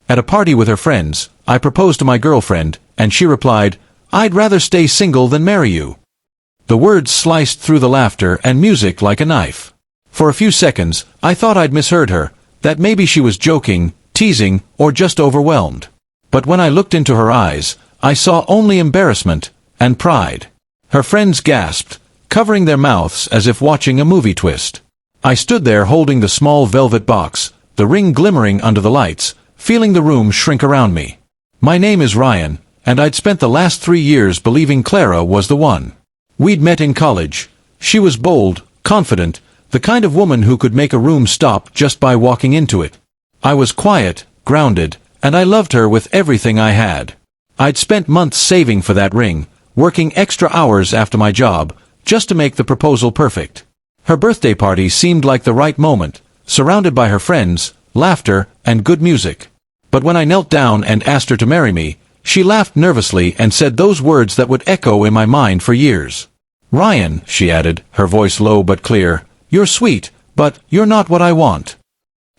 At a party with her friends, I proposed to my girlfriend, and she replied, "I'd rather stay single than marry you." The words sliced through the laughter and music like a knife. For a few seconds, I thought I'd misheard her, that maybe she was joking, teasing, or just overwhelmed. But when I looked into her eyes, I saw only embarrassment and pride. Her friends gasped, covering their mouths as if watching a movie twist. I stood there holding the small velvet box, the ring glimmering under the lights, feeling the room shrink around me. My name is Ryan, and I'd spent the last 3 years believing Clara was the one. We'd met in college. She was bold, confident, the kind of woman who could make a room stop just by walking into it. I was quiet, grounded, and I loved her with everything I had. I'd spent months saving for that ring, working extra hours after my job, just to make the proposal perfect. Her birthday party seemed like the right moment, surrounded by her friends, laughter, and good music. But when I knelt down and asked her to marry me, she laughed nervously and said those words that would echo in my mind for years. "Ryan," she added, her voice low but clear, "you're sweet, but you're not what I want."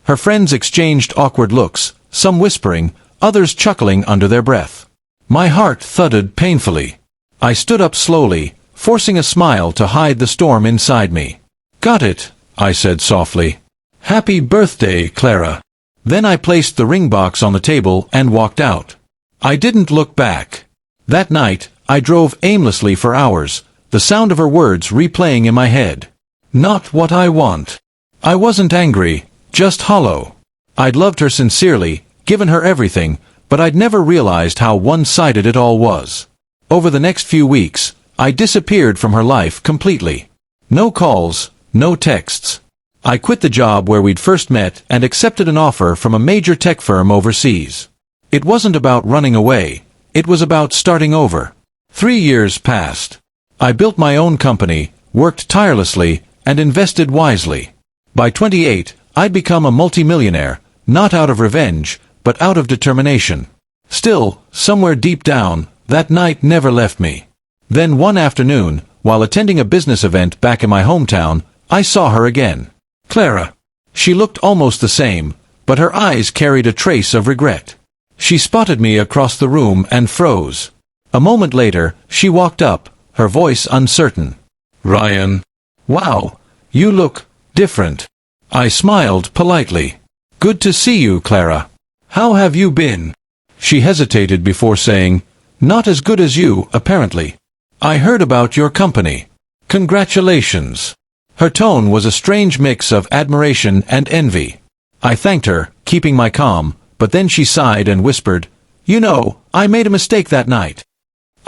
Her friends exchanged awkward looks, some whispering, others chuckling under their breath. My heart thudded painfully. I stood up slowly, forcing a smile to hide the storm inside me. "Got it," I said softly. "Happy birthday, Clara." Then I placed the ring box on the table and walked out. I didn't look back. That night, I drove aimlessly for hours, the sound of her words replaying in my head. "Not what I want." I wasn't angry, just hollow. I'd loved her sincerely, given her everything, but I'd never realized how one-sided it all was. Over the next few weeks, I disappeared from her life completely. No calls, no texts. I quit the job where we'd first met and accepted an offer from a major tech firm overseas. It wasn't about running away, it was about starting over. 3 years passed. I built my own company, worked tirelessly, and invested wisely. By 28, I'd become a multimillionaire, not out of revenge, but out of determination. Still, somewhere deep down, that night never left me. Then one afternoon, while attending a business event back in my hometown, I saw her again. Clara. She looked almost the same, but her eyes carried a trace of regret. She spotted me across the room and froze. A moment later, she walked up, her voice uncertain. "Ryan. Wow, you look different." I smiled politely. "Good to see you, Clara. How have you been?" She hesitated before saying, "Not as good as you, apparently. I heard about your company. Congratulations." Her tone was a strange mix of admiration and envy. I thanked her, keeping my calm, but then she sighed and whispered, "You know, I made a mistake that night."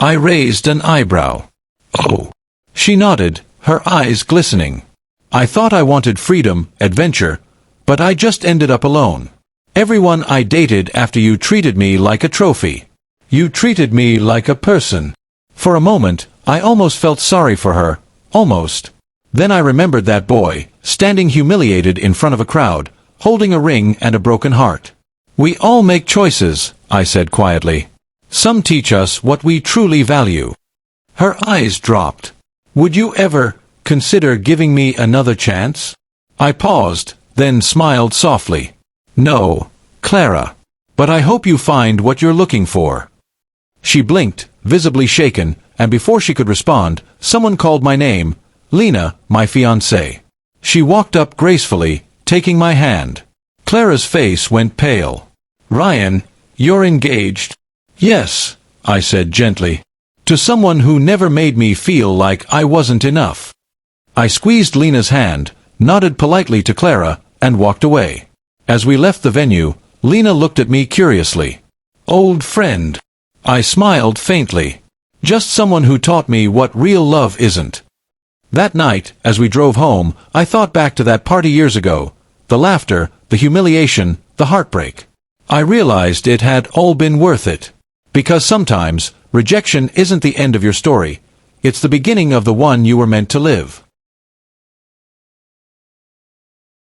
I raised an eyebrow. "Oh." She nodded, her eyes glistening. "I thought I wanted freedom, adventure, but I just ended up alone. Everyone I dated after you treated me like a trophy. You treated me like a person." For a moment, I almost felt sorry for her, almost. Then I remembered that boy, standing humiliated in front of a crowd, holding a ring and a broken heart. "We all make choices," I said quietly. "Some teach us what we truly value." Her eyes dropped. "Would you ever consider giving me another chance?" I paused, then smiled softly. "No, Clara. But I hope you find what you're looking for." She blinked, visibly shaken, and before she could respond, someone called my name, Lena, my fiancée. She walked up gracefully, taking my hand. Clara's face went pale. "Ryan, you're engaged?" "Yes," I said gently. "To someone who never made me feel like I wasn't enough." I squeezed Lena's hand, nodded politely to Clara, and walked away. As we left the venue, Lena looked at me curiously. "Old friend." I smiled faintly. "Just someone who taught me what real love isn't." That night, as we drove home, I thought back to that party years ago. The laughter, the humiliation, the heartbreak. I realized it had all been worth it. Because sometimes, rejection isn't the end of your story. It's the beginning of the one you were meant to live.